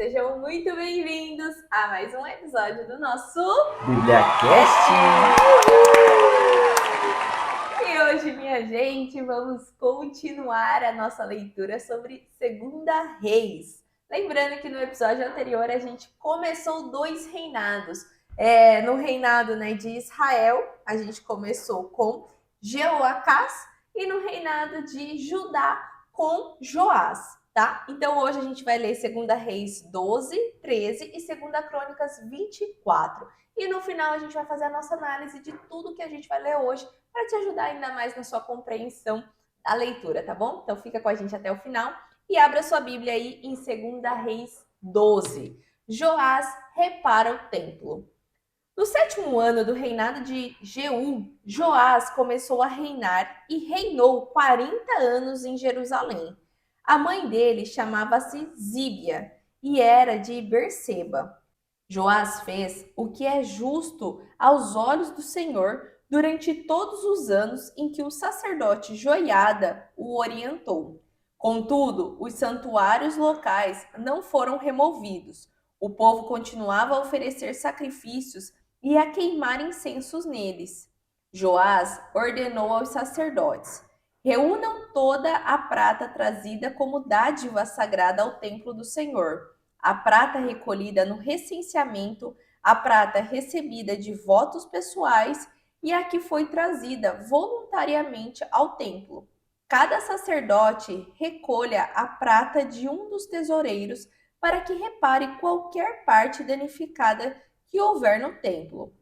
sejam muito bem-vindos a mais um episódio do nosso BíbliaCast! E hoje, minha gente, vamos continuar a nossa leitura sobre Segunda Reis. Lembrando que no episódio anterior a gente começou 2 reinados. No reinado de Israel, a gente começou com Jeoacás e no reinado de Judá com Joás, tá? Então hoje a gente vai ler 2 Reis 12, 13 e 2 Crônicas 24. E no final a gente vai fazer a nossa análise de tudo que a gente vai ler hoje para te ajudar ainda mais na sua compreensão da leitura, tá bom? Então fica com a gente até o final e abra sua Bíblia aí em 2 Reis 12. Joás repara o templo. No 7º ano do reinado de Jeú, Joás começou a reinar e reinou 40 anos em Jerusalém. A mãe dele chamava-se Zíbia e era de Berseba. Joás fez o que é justo aos olhos do Senhor durante todos os anos em que o sacerdote Joiada o orientou. Contudo, os santuários locais não foram removidos. O povo continuava a oferecer sacrifícios e a queimar incensos neles. Joás ordenou aos sacerdotes: reúnam toda a prata trazida como dádiva sagrada ao templo do Senhor, a prata recolhida no recenseamento, a prata recebida de votos pessoais e a que foi trazida voluntariamente ao templo. Cada sacerdote recolha a prata de um dos tesoureiros para que repare qualquer parte danificada que houver no templo.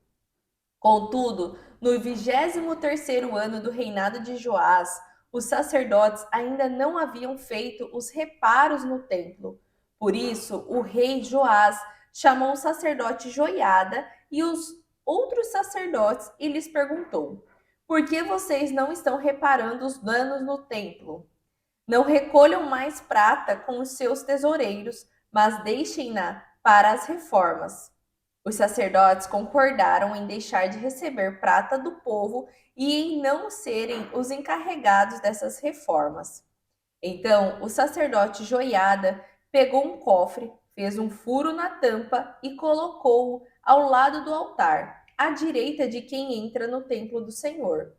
Contudo, no 23º ano do reinado de Joás, os sacerdotes ainda não haviam feito os reparos no templo. Por isso, o rei Joás chamou o sacerdote Joiada e os outros sacerdotes e lhes perguntou: por que vocês não estão reparando os danos no templo? Não recolham mais prata com os seus tesoureiros, mas deixem-na para as reformas. Os sacerdotes concordaram em deixar de receber prata do povo e em não serem os encarregados dessas reformas. Então, o sacerdote Joiada pegou um cofre, fez um furo na tampa e colocou-o ao lado do altar, à direita de quem entra no templo do Senhor.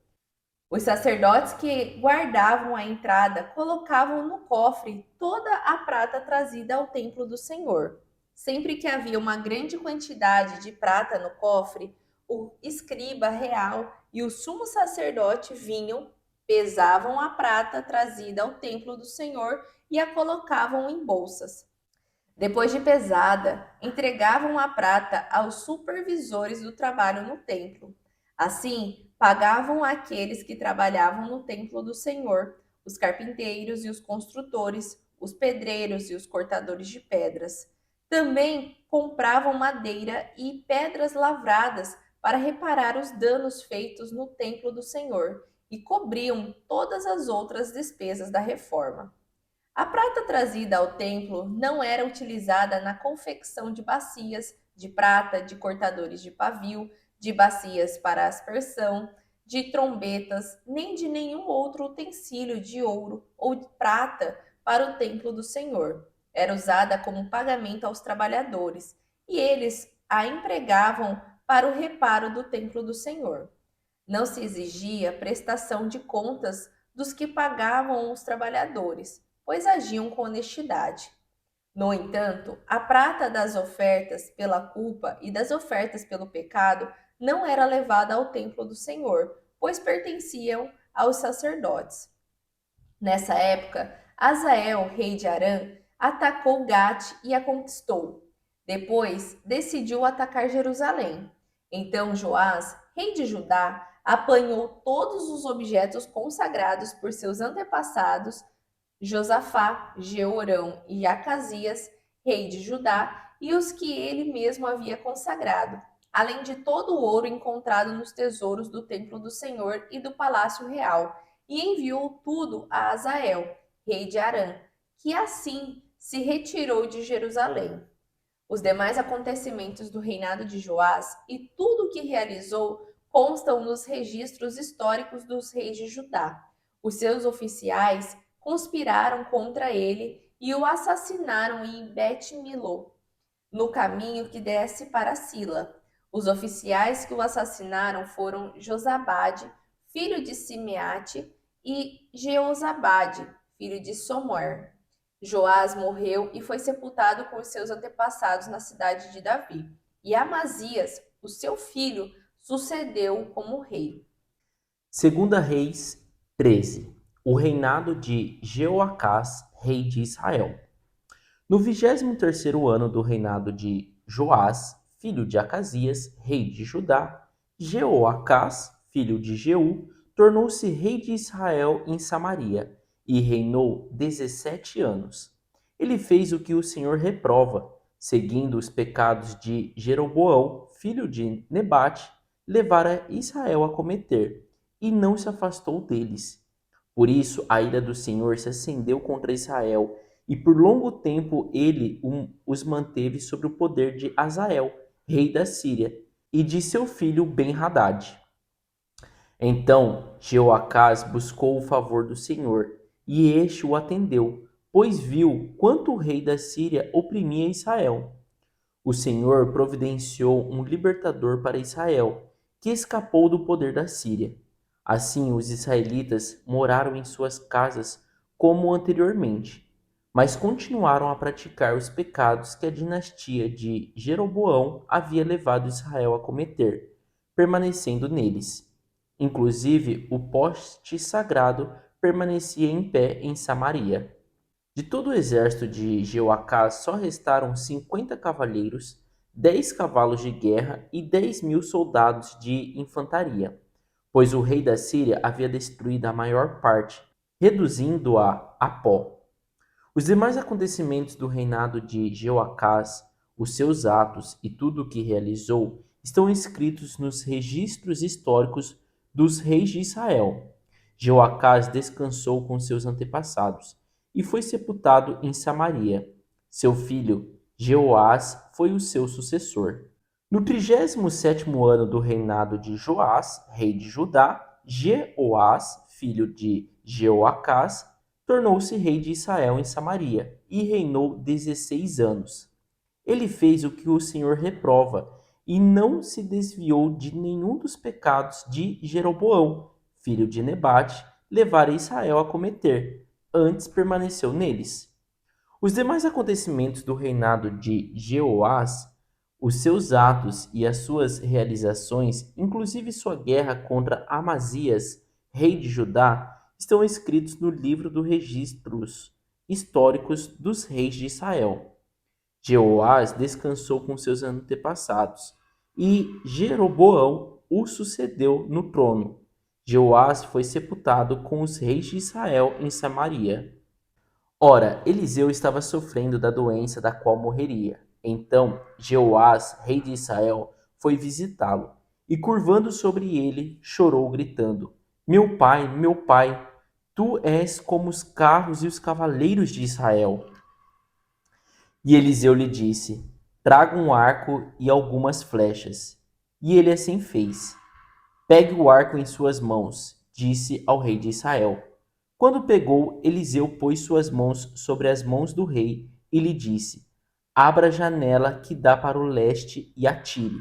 Os sacerdotes que guardavam a entrada colocavam no cofre toda a prata trazida ao templo do Senhor. Sempre que havia uma grande quantidade de prata no cofre, o escriba real e o sumo sacerdote vinham, pesavam a prata trazida ao templo do Senhor e a colocavam em bolsas. Depois de pesada, entregavam a prata aos supervisores do trabalho no templo. Assim, pagavam aqueles que trabalhavam no templo do Senhor, os carpinteiros e os construtores, os pedreiros e os cortadores de pedras. Também compravam madeira e pedras lavradas para reparar os danos feitos no templo do Senhor e cobriam todas as outras despesas da reforma. A prata trazida ao templo não era utilizada na confecção de bacias de prata, de cortadores de pavio, de bacias para aspersão, de trombetas, nem de nenhum outro utensílio de ouro ou de prata para o templo do Senhor. Era usada como pagamento aos trabalhadores, e eles a empregavam para o reparo do templo do Senhor. Não se exigia prestação de contas dos que pagavam os trabalhadores, pois agiam com honestidade. No entanto, a prata das ofertas pela culpa e das ofertas pelo pecado não era levada ao templo do Senhor, pois pertenciam aos sacerdotes. Nessa época, Azael, rei de Arã, atacou Gate e a conquistou. Depois, decidiu atacar Jerusalém. Então Joás, rei de Judá, apanhou todos os objetos consagrados por seus antepassados, Josafá, Jeorão e Acasias, rei de Judá, e os que ele mesmo havia consagrado, além de todo o ouro encontrado nos tesouros do templo do Senhor e do palácio real, e enviou tudo a Azael, rei de Arã, que assim se retirou de Jerusalém. Os demais acontecimentos do reinado de Joás e tudo o que realizou constam nos registros históricos dos reis de Judá. Os seus oficiais conspiraram contra ele e o assassinaram em Bet-Miló, no caminho que desce para Sila. Os oficiais que o assassinaram foram Josabade, filho de Simeate, e Jeozabade, filho de Somer. Joás morreu e foi sepultado com os seus antepassados na cidade de Davi. E Amazias, o seu filho, sucedeu como rei. Segunda Reis 13. O reinado de Jeoacás, rei de Israel. No 23º ano do reinado de Joás, filho de Acasias, rei de Judá, Jeoacás, filho de Jeú, tornou-se rei de Israel em Samaria e reinou 17 anos. Ele fez o que o Senhor reprova, seguindo os pecados de Jeroboão, filho de Nebate, levara Israel a cometer, e não se afastou deles. Por isso a ira do Senhor se acendeu contra Israel, e por longo tempo ele os manteve sob o poder de Hazael, rei da Síria, e de seu filho Ben-Hadad. Então Jeoacás buscou o favor do Senhor, e este o atendeu, pois viu quanto o rei da Síria oprimia Israel. O Senhor providenciou um libertador para Israel, que escapou do poder da Síria. Assim, os israelitas moraram em suas casas como anteriormente, mas continuaram a praticar os pecados que a dinastia de Jeroboão havia levado Israel a cometer, permanecendo neles. Inclusive, o poste sagrado permanecia em pé em Samaria. De todo o exército de Jeoacás só restaram 50 cavaleiros, 10 cavalos de guerra e 10.000 soldados de infantaria, pois o rei da Síria havia destruído a maior parte, reduzindo-a a pó. Os demais acontecimentos do reinado de Jeoacás, os seus atos e tudo o que realizou, estão escritos nos registros históricos dos reis de Israel. Jeoacás descansou com seus antepassados e foi sepultado em Samaria. Seu filho Jeoás foi o seu sucessor. No 37º ano do reinado de Joás, rei de Judá, Jeoás, filho de Jeoacás, tornou-se rei de Israel em Samaria e reinou 16 anos. Ele fez o que o Senhor reprova e não se desviou de nenhum dos pecados de Jeroboão, filho de Nebate, levara Israel a cometer, antes permaneceu neles. Os demais acontecimentos do reinado de Jeoás, os seus atos e as suas realizações, inclusive sua guerra contra Amazias, rei de Judá, estão escritos no livro dos registros históricos dos reis de Israel. Jeoás descansou com seus antepassados, e Jeroboão o sucedeu no trono. Jeoás foi sepultado com os reis de Israel em Samaria. Ora, Eliseu estava sofrendo da doença da qual morreria. Então Jeoás, rei de Israel, foi visitá-lo, e curvando sobre ele, chorou, gritando: meu pai, tu és como os carros e os cavaleiros de Israel. E Eliseu lhe disse: traga um arco e algumas flechas. E ele assim fez. Pegue o arco em suas mãos, disse ao rei de Israel. Quando pegou, Eliseu pôs suas mãos sobre as mãos do rei e lhe disse: abra a janela que dá para o leste e atire.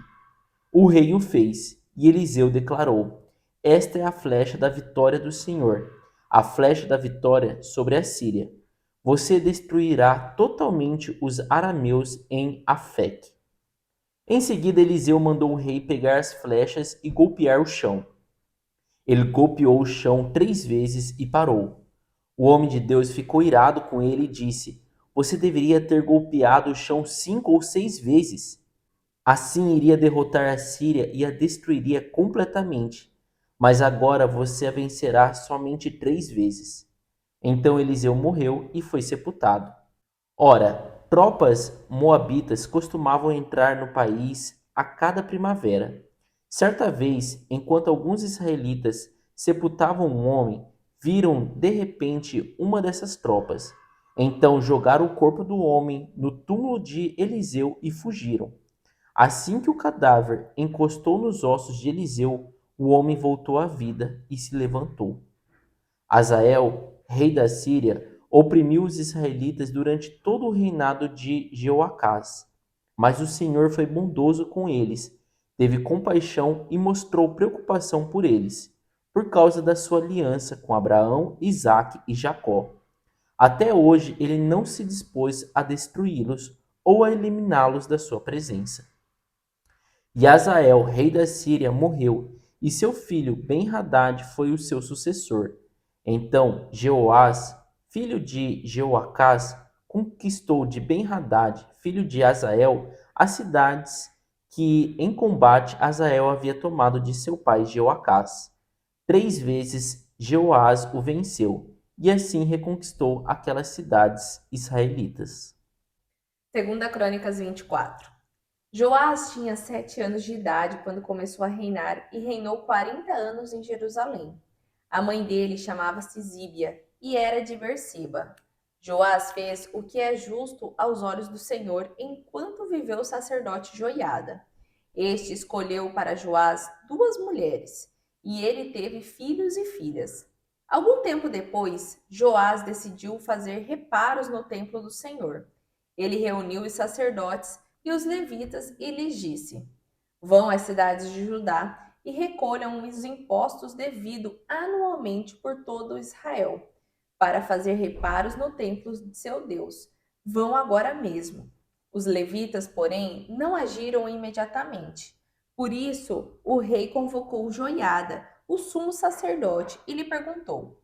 O rei o fez, e Eliseu declarou: esta é a flecha da vitória do Senhor, a flecha da vitória sobre a Síria. Você destruirá totalmente os arameus em Afec. Em seguida, Eliseu mandou o rei pegar as flechas e golpear o chão. Ele golpeou o chão 3 vezes e parou. O homem de Deus ficou irado com ele e disse: você deveria ter golpeado o chão 5 ou 6 vezes. Assim iria derrotar a Síria e a destruiria completamente. Mas agora você a vencerá somente 3 vezes. Então Eliseu morreu e foi sepultado. Ora, tropas moabitas costumavam entrar no país a cada primavera. Certa vez, enquanto alguns israelitas sepultavam um homem, viram de repente uma dessas tropas. Então jogaram o corpo do homem no túmulo de Eliseu e fugiram. Assim que o cadáver encostou nos ossos de Eliseu, o homem voltou à vida e se levantou. Hazael, rei da Síria, oprimiu os israelitas durante todo o reinado de Jeoacás. Mas o Senhor foi bondoso com eles, teve compaixão e mostrou preocupação por eles, por causa da sua aliança com Abraão, Isaque e Jacó. Até hoje ele não se dispôs a destruí-los ou a eliminá-los da sua presença. E Hazael, rei da Síria, morreu, e seu filho Ben-Hadad foi o seu sucessor. Então Jeoás, filho de Jeoacás, conquistou de Ben-Hadad, filho de Hazael, as cidades que em combate Hazael havia tomado de seu pai Jeoacás. 3 vezes Jeoás o venceu, e assim reconquistou aquelas cidades israelitas. Segunda Crônicas 24. Joás tinha 7 anos de idade quando começou a reinar e reinou 40 anos em Jerusalém. A mãe dele chamava-se Zíbia e era de Berseba. Joás fez o que é justo aos olhos do Senhor enquanto viveu o sacerdote Joiada. Este escolheu para Joás 2 mulheres, e ele teve filhos e filhas. Algum tempo depois, Joás decidiu fazer reparos no templo do Senhor. Ele reuniu os sacerdotes e os levitas e lhes disse: Vão às cidades de Judá e recolham os impostos devidos anualmente por todo Israel, para fazer reparos no templo de seu Deus. Vão agora mesmo. Os levitas, porém, não agiram imediatamente. Por isso, o rei convocou Joiada, o sumo sacerdote, e lhe perguntou: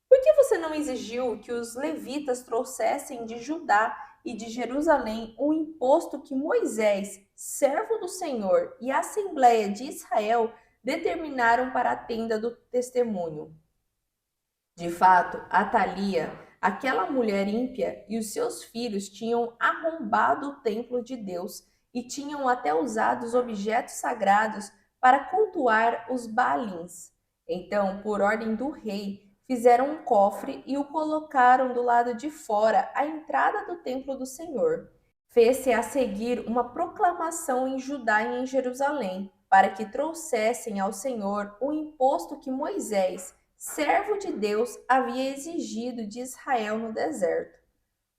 Por que você não exigiu que os levitas trouxessem de Judá e de Jerusalém o imposto que Moisés, servo do Senhor, e a Assembleia de Israel determinaram para a tenda do testemunho? De fato, Atalia, aquela mulher ímpia, e os seus filhos tinham arrombado o templo de Deus e tinham até usado os objetos sagrados para cultuar os Baalins. Então, por ordem do rei, fizeram um cofre e o colocaram do lado de fora, à entrada do templo do Senhor. Fez-se a seguir uma proclamação em Judá e em Jerusalém, para que trouxessem ao Senhor o imposto que Moisés, servo de Deus, havia exigido de Israel no deserto.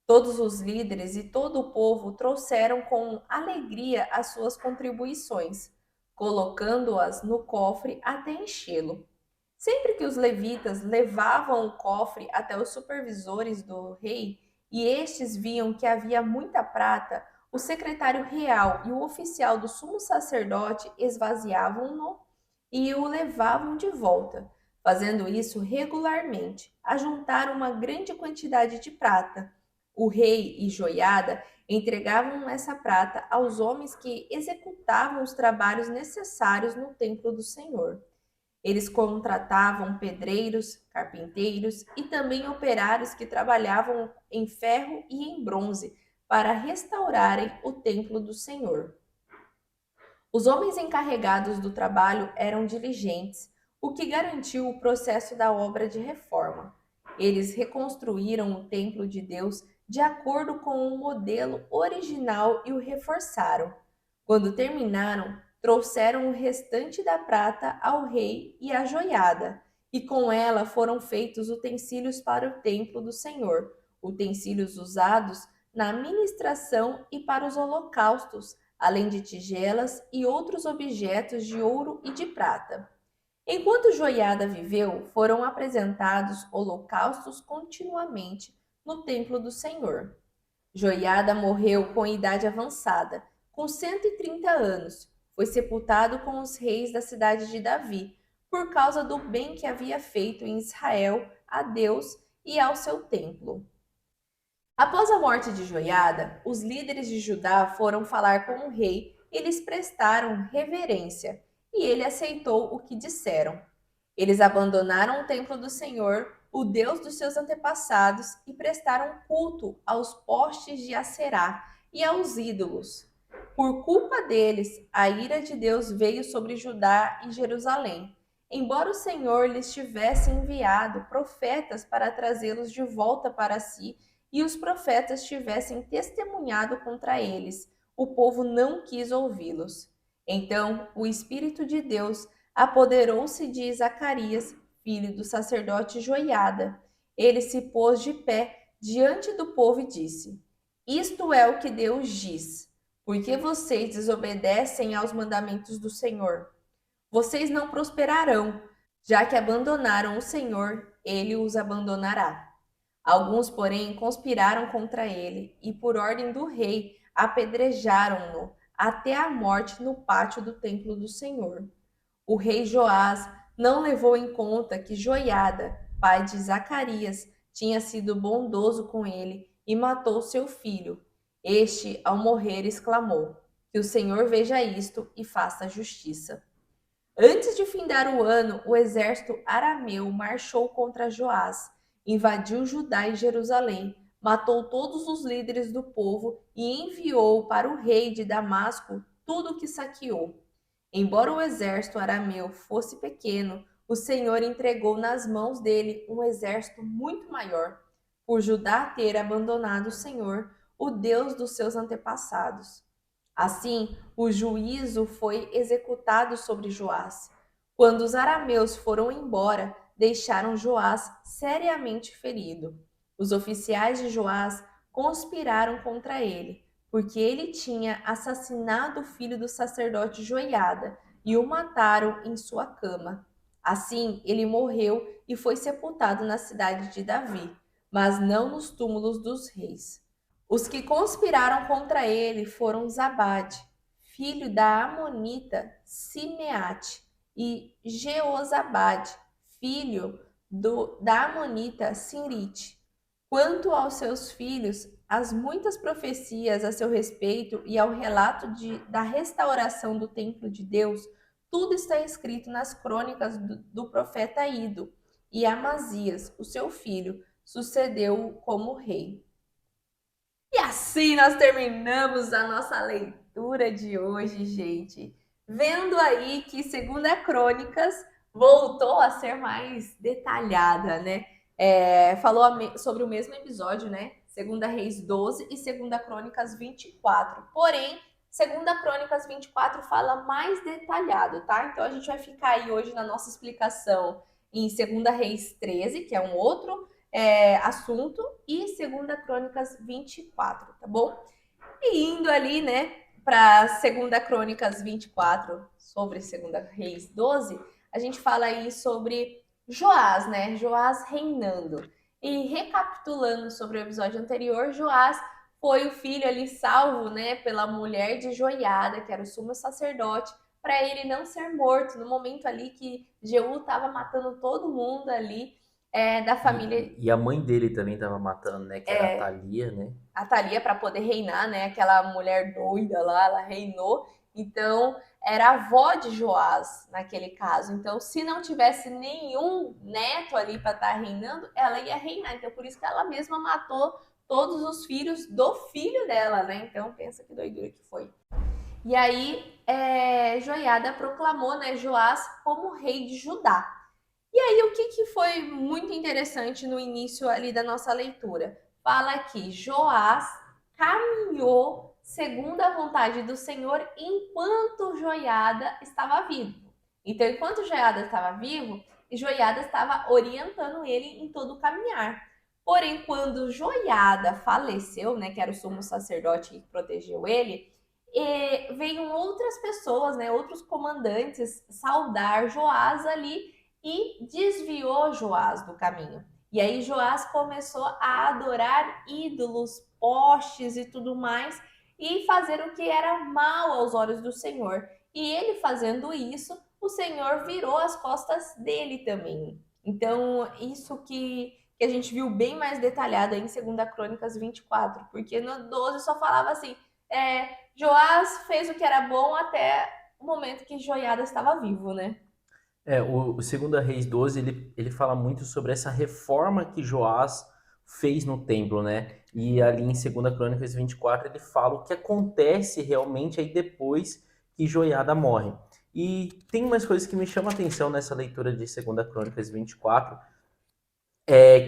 Todos os líderes e todo o povo trouxeram com alegria as suas contribuições, colocando-as no cofre até enchê-lo. Sempre que os levitas levavam o cofre até os supervisores do rei, e estes viam que havia muita prata, o secretário real e o oficial do sumo sacerdote esvaziavam-no e o levavam de volta. Fazendo isso regularmente, ajuntaram uma grande quantidade de prata. O rei e Joiada entregavam essa prata aos homens que executavam os trabalhos necessários no templo do Senhor. Eles contratavam pedreiros, carpinteiros e também operários que trabalhavam em ferro e em bronze para restaurarem o templo do Senhor. Os homens encarregados do trabalho eram diligentes, o que garantiu o processo da obra de reforma. Eles reconstruíram o templo de Deus de acordo com o modelo original e o reforçaram. Quando terminaram, trouxeram o restante da prata ao rei e à joiada, e com ela foram feitos utensílios para o templo do Senhor, utensílios usados na ministração e para os holocaustos, além de tigelas e outros objetos de ouro e de prata. Enquanto Joiada viveu, foram apresentados holocaustos continuamente no templo do Senhor. Joiada morreu com idade avançada, com 130 anos. Foi sepultado com os reis da cidade de Davi, por causa do bem que havia feito em Israel a Deus e ao seu templo. Após a morte de Joiada, os líderes de Judá foram falar com o rei e lhes prestaram reverência, e ele aceitou o que disseram. Eles abandonaram o templo do Senhor, o Deus dos seus antepassados, e prestaram culto aos postes de Acerá e aos ídolos. Por culpa deles, a ira de Deus veio sobre Judá e Jerusalém. Embora o Senhor lhes tivesse enviado profetas para trazê-los de volta para si, e os profetas tivessem testemunhado contra eles, o povo não quis ouvi-los. Então o Espírito de Deus apoderou-se de Zacarias, filho do sacerdote Joiada. Ele se pôs de pé diante do povo e disse: Isto é o que Deus diz. porque vocês desobedecem aos mandamentos do Senhor. Vocês não prosperarão, já que abandonaram o Senhor, ele os abandonará. Alguns, porém, conspiraram contra ele e, por ordem do rei, apedrejaram-no até a morte no pátio do templo do Senhor. O rei Joás não levou em conta que Joiada, pai de Zacarias, tinha sido bondoso com ele e matou seu filho. Este, ao morrer, exclamou: Que o Senhor veja isto e faça justiça. Antes de findar o ano, o exército arameu marchou contra Joás, invadiu Judá e Jerusalém, matou todos os líderes do povo e enviou para o rei de Damasco tudo o que saqueou. Embora o exército arameu fosse pequeno, o Senhor entregou nas mãos dele um exército muito maior, por Judá ter abandonado o Senhor, o Deus dos seus antepassados. Assim, o juízo foi executado sobre Joás. Quando os arameus foram embora, deixaram Joás seriamente ferido. Os oficiais de Joás conspiraram contra ele, porque ele tinha assassinado o filho do sacerdote Joiada e o mataram em sua cama. Assim, ele morreu e foi sepultado na cidade de Davi, mas não nos túmulos dos reis. Os que conspiraram contra ele foram Zabade, filho da amonita Simeate, e Jeozabade, filho da amonita Sinrite. Quanto aos seus filhos, as muitas profecias a seu respeito e ao relato da restauração do templo de Deus, tudo está escrito nas crônicas do profeta Ido, e Amazias, o seu filho, sucedeu-o como rei. E assim nós terminamos a nossa leitura de hoje, gente. Vendo aí que Segunda Crônicas voltou a ser mais detalhada, né? Falou sobre o mesmo episódio, né? Segunda Reis 12 e Segunda Crônicas 24. Porém, Segunda Crônicas 24 fala mais detalhado, tá? Então a gente vai ficar aí hoje na nossa explicação em Segunda Reis 13, que é um outro assunto, e Segunda Crônicas 24, tá bom? E indo ali, né, para Segunda Crônicas 24, sobre Segunda Reis 12, a gente fala aí sobre Joás, né? Joás reinando. E recapitulando sobre o episódio anterior, Joás foi o filho ali salvo, né, pela mulher de Joiada, que era o sumo sacerdote, para ele não ser morto no momento ali que Jeú estava matando todo mundo ali da família. E a mãe dele também estava matando, né? Que era a Thalia, né? A Thalia para poder reinar, né? Aquela mulher doida lá, ela reinou. Então, era a avó de Joás naquele caso. Então, se não tivesse nenhum neto ali para estar reinando, ela ia reinar. Então, por isso que ela mesma matou todos os filhos do filho dela, né? Então, pensa que doidura que foi. E aí, Joiada proclamou, né, Joás como rei de Judá. E aí, o que foi muito interessante no início ali da nossa leitura? Fala que Joás caminhou segundo a vontade do Senhor enquanto Joiada estava vivo. Então, enquanto Joiada estava vivo, Joiada estava orientando ele em todo o caminhar. Porém, quando Joiada faleceu, né, que era o sumo sacerdote que protegeu ele, veio outras pessoas, né, outros comandantes saudar Joás ali e desviou Joás do caminho. E aí Joás começou a adorar ídolos, postes e tudo mais, e fazer o que era mal aos olhos do Senhor. E ele fazendo isso, o Senhor virou as costas dele também. Então, isso que a gente viu bem mais detalhado em 2 Crônicas 24, porque no 12 só falava assim, Joás fez o que era bom até o momento que Joiada estava vivo, né? O Segunda Reis 12, ele fala muito sobre essa reforma que Joás fez no templo, né? E ali em Segunda Crônicas 24 ele fala o que acontece realmente aí depois que Joiada morre. E tem umas coisas que me chamam a atenção nessa leitura de Segunda Crônicas 24,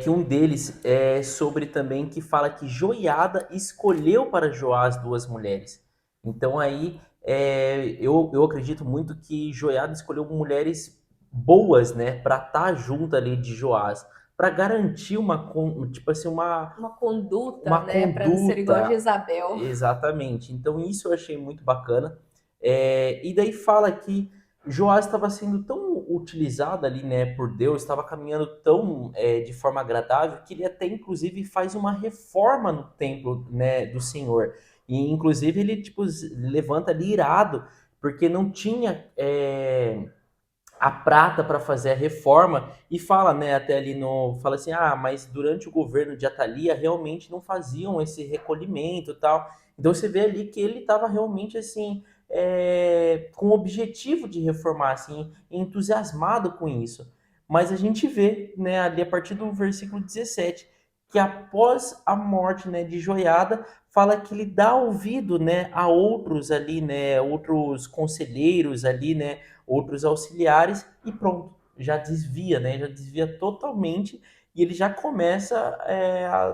que um deles é sobre também que fala que Joiada escolheu para Joás duas mulheres. Então aí eu acredito muito que Joiada escolheu mulheres boas, né, para estar junto ali de Joás, para garantir tipo assim, Uma conduta, uma né, para não ser igual a conduta. Jezabel. Exatamente. Então isso eu achei muito bacana. E daí fala que Joás estava sendo tão utilizado ali, né, por Deus, estava caminhando tão de forma agradável que ele até inclusive faz uma reforma no templo, né, do Senhor. E inclusive ele tipo levanta ali irado porque não tinha a prata para fazer a reforma e fala, né, até ali no, fala assim, mas durante o governo de Atalia realmente não faziam esse recolhimento e tal. Então você vê ali que ele estava realmente assim, com o objetivo de reformar, assim, entusiasmado com isso. Mas a gente vê, né, ali a partir do versículo 17, que após a morte, né, de Joiada, fala que ele dá ouvido, né, a outros ali, né, outros conselheiros ali, né, outros auxiliares e pronto, já desvia, né? Já desvia totalmente e ele já começa a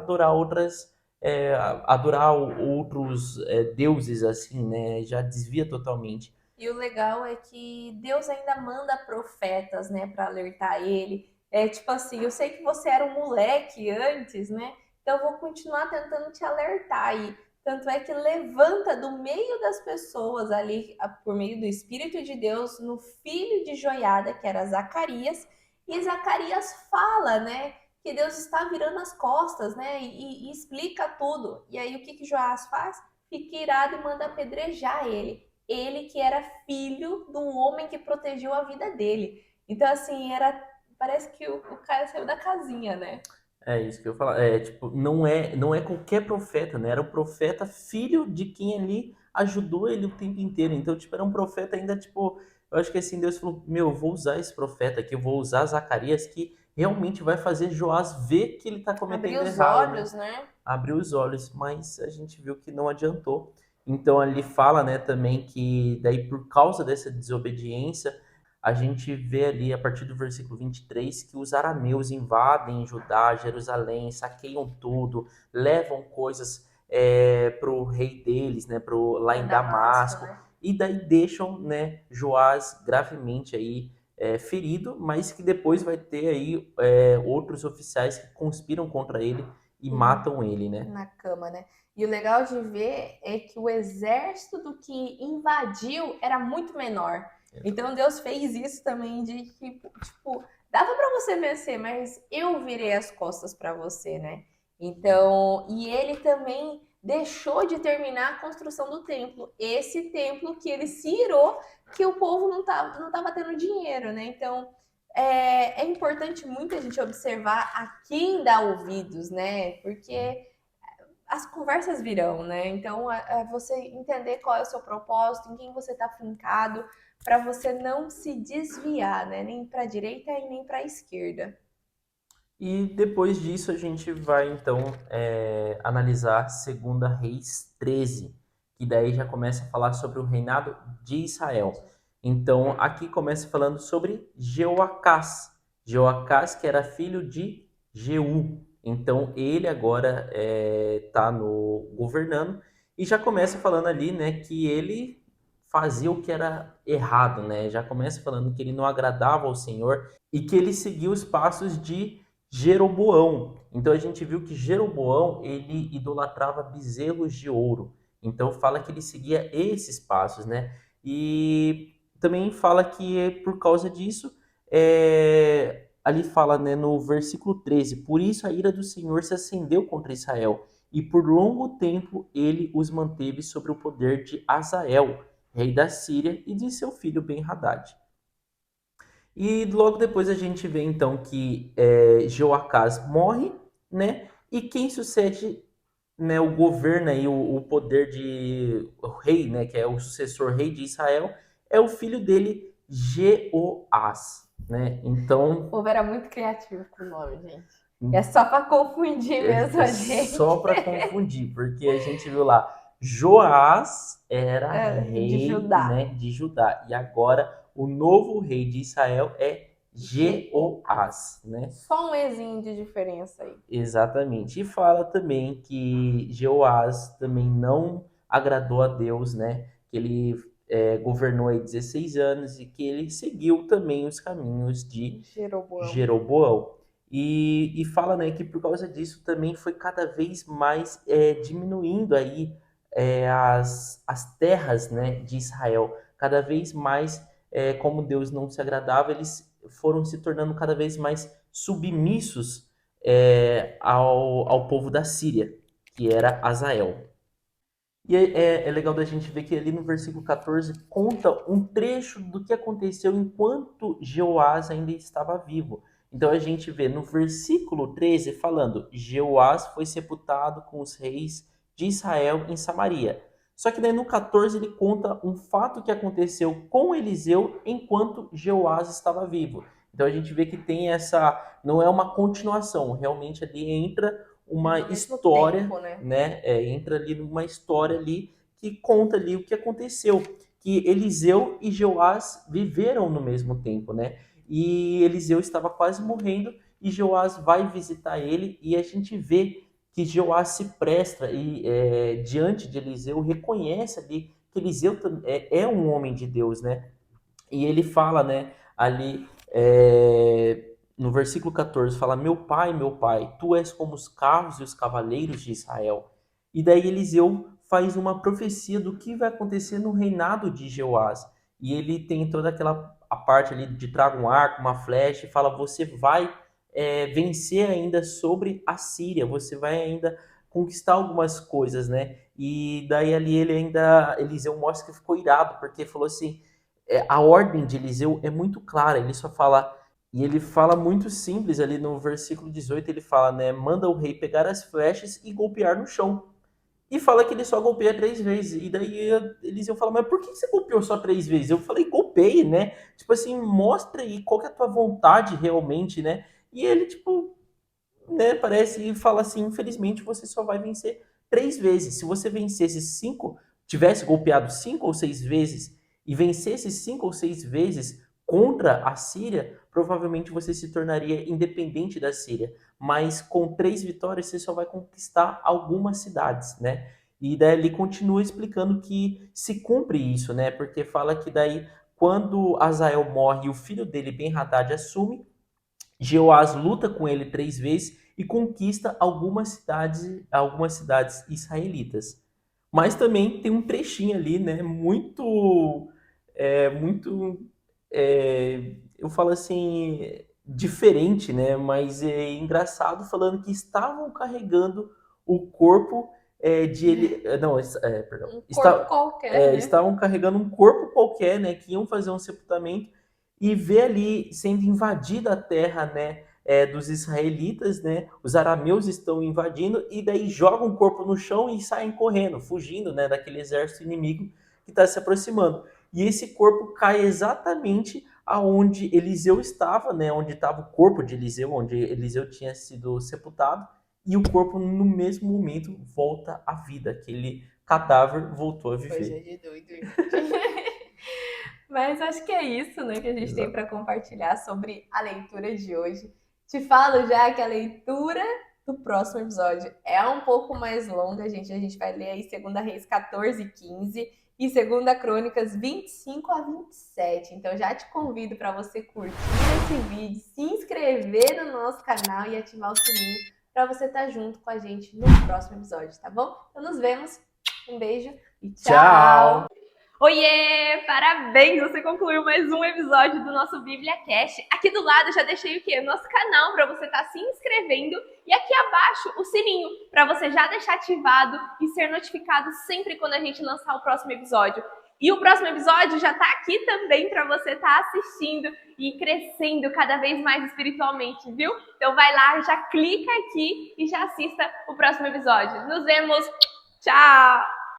adorar outros deuses assim, né? Já desvia totalmente. E o legal é que Deus ainda manda profetas, né, para alertar ele. É tipo assim, eu sei que você era um moleque antes, né? Então eu vou continuar tentando te alertar. E tanto é que levanta do meio das pessoas ali, por meio do Espírito de Deus, no filho de Joiada, que era Zacarias, e Zacarias fala, né, que Deus está virando as costas, né, e explica tudo. E aí o que Joás faz? Fica irado e manda apedrejar ele. Ele que era filho do homem que protegeu a vida dele. Então, assim, parece que o cara saiu da casinha, né? É isso que eu ia falar. Tipo, não é qualquer profeta, né? Era um profeta filho de quem ali ajudou ele o tempo inteiro. Então, tipo, era um profeta ainda, tipo, eu acho que assim, Deus falou, meu, eu vou usar esse profeta aqui, eu vou usar Zacarias, que realmente vai fazer Joás ver que ele tá Abrir cometendo os errado, né? olhos, né? Abriu os olhos, mas a gente viu que não adiantou. Então ali fala, né, também que daí por causa dessa desobediência, a gente vê ali a partir do versículo 23 que os arameus invadem Judá, Jerusalém, saqueiam tudo, levam coisas para o rei deles, né, lá Em em Damasco, Damasco, né? e daí deixam, né, Joás gravemente aí ferido, mas que depois vai ter aí outros oficiais que conspiram contra ele e E matam ele, né? na cama, né? E o legal de ver é que o exército do que invadiu era muito menor. Então Deus fez isso também de que, tipo, dava para você vencer, mas eu virei as costas para você, né? Então, e ele também deixou de terminar a construção do templo. Esse templo que ele se irou que o povo não tava tendo dinheiro, né? Então, é importante muito a gente observar a quem dá ouvidos, né? Porque as conversas virão, né? Então, é você entender qual é o seu propósito, em quem você está fincado, para você não se desviar, né? Nem para a direita e nem para a esquerda. E depois disso a gente vai então analisar Segunda Reis 13, que daí já começa a falar sobre o reinado de Israel. Então aqui começa falando sobre Jeoacás. Jeoacás que era filho de Jeú. Então ele agora está no governando e já começa falando ali, né, que ele fazia o que era errado, né? Já começa falando que ele não agradava ao Senhor e que ele seguia os passos de Jeroboão. Então a gente viu que Jeroboão ele idolatrava bezerros de ouro. Então fala que ele seguia esses passos, né? E também fala que por causa disso, ali fala, né, no versículo 13: por isso a ira do Senhor se acendeu contra Israel, e por longo tempo ele os manteve sob o poder de Azael, rei da Síria, e de seu filho Ben-Hadad. E logo depois a gente vê então que Jeoacás morre, né? E quem sucede, né, o governo e o poder de o rei, né, que é o sucessor rei de Israel, é o filho dele, Jeoás, né? O Então povo era muito criativo com o nome, gente. É só para confundir mesmo é a gente. só para confundir, porque a gente viu lá, Joás era De rei, Judá. né, de Judá, e agora o novo rei de Israel é Jeoás. Jeoás, né? Só um Ezinho de diferença aí. Exatamente. E fala também que Jeoás também não agradou a Deus, né? Que ele governou aí 16 anos e que ele seguiu também os caminhos de Jeroboão. Jeroboão. E fala, né, que por causa disso também foi cada vez mais diminuindo aí as terras, né, de Israel. Cada vez mais, como Deus não se agradava, eles foram se tornando cada vez mais submissos ao povo da Síria, que era Azael. E é legal da gente ver que ali no versículo 14 conta um trecho do que aconteceu enquanto Jeoás ainda estava vivo. Então a gente vê no versículo 13 falando: Jeoás foi sepultado com os reis de Israel em Samaria. Só que daí no 14 ele conta um fato que aconteceu com Eliseu enquanto Jeoás estava vivo. Então a gente vê que tem essa, não é uma continuação, realmente ali entra uma história, tempo, né? Entra ali numa história ali que conta ali o que aconteceu, que Eliseu e Jeoás viveram no mesmo tempo, né? E Eliseu estava quase morrendo e Jeoás vai visitar ele e a gente vê que Jeoás se presta e diante de Eliseu reconhece ali que Eliseu é um homem de Deus, né? E ele fala, né, ali no versículo 14, fala: meu pai, tu és como os carros e os cavaleiros de Israel. E daí Eliseu faz uma profecia do que vai acontecer no reinado de Jeoás. E ele tem toda aquela a parte ali de traga um arco, uma flecha, e fala: você vai vencer ainda sobre a Síria, você vai ainda conquistar algumas coisas, né? E daí ali Eliseu mostra que ficou irado, porque falou assim: a ordem de Eliseu é muito clara, ele só fala, e ele fala muito simples ali no versículo 18, ele fala, né, manda o rei pegar as flechas e golpear no chão. E fala que ele só golpeia 3 vezes. E daí Eliseu fala, mas por que você golpeou só 3 vezes? Eu falei, golpeie, né? Tipo assim, mostra aí qual que é a tua vontade realmente, né? E ele, tipo, né, parece e fala assim, infelizmente você só vai vencer 3 vezes. Se você vencesse 5, tivesse golpeado 5 ou 6 vezes e vencesse 5 ou 6 vezes contra a Síria, provavelmente você se tornaria independente da Síria. Mas com 3 vitórias você só vai conquistar algumas cidades, né? E daí ele continua explicando que se cumpre isso, né? Porque fala que daí quando Azael morre e o filho dele, Ben-Hadad, assume, Jeoás luta com ele 3 vezes e conquista algumas cidades israelitas. Mas também tem um trechinho ali, né? Muito, eu falo assim, diferente, né? Mas é engraçado falando que estavam carregando o corpo de ele, não, perdão, Um corpo qualquer, né? estavam carregando um corpo qualquer, né? Que iam fazer um sepultamento e ver ali sendo invadida a terra, né, dos israelitas, né? Os arameus estão invadindo e daí jogam o corpo no chão e saem correndo, fugindo, né, daquele exército inimigo que está se aproximando. E esse corpo cai exatamente aonde Eliseu estava, né, onde estava o corpo de Eliseu, onde Eliseu tinha sido sepultado, e o corpo no mesmo momento volta à vida, aquele cadáver voltou a viver. Coisa de doido. Mas acho que é isso, né, que a gente tem para compartilhar sobre a leitura de hoje. Te falo já que a leitura do próximo episódio é um pouco mais longa, gente. A gente vai ler aí 2 Reis 14 e 15 e 2 Crônicas 25 a 27. Então já te convido para você curtir esse vídeo, se inscrever no nosso canal e ativar o sininho para você estar junto com a gente no próximo episódio, tá bom? Então nos vemos. Um beijo e tchau! Oiê! Parabéns! Você concluiu mais um episódio do nosso Bíblia Cast. Aqui do lado eu já deixei o quê? O nosso canal para você estar se inscrevendo e aqui abaixo o sininho para você já deixar ativado e ser notificado sempre quando a gente lançar o próximo episódio. E o próximo episódio já está aqui também para você estar assistindo e crescendo cada vez mais espiritualmente, viu? Então vai lá, já clica aqui e já assista o próximo episódio. Nos vemos! Tchau!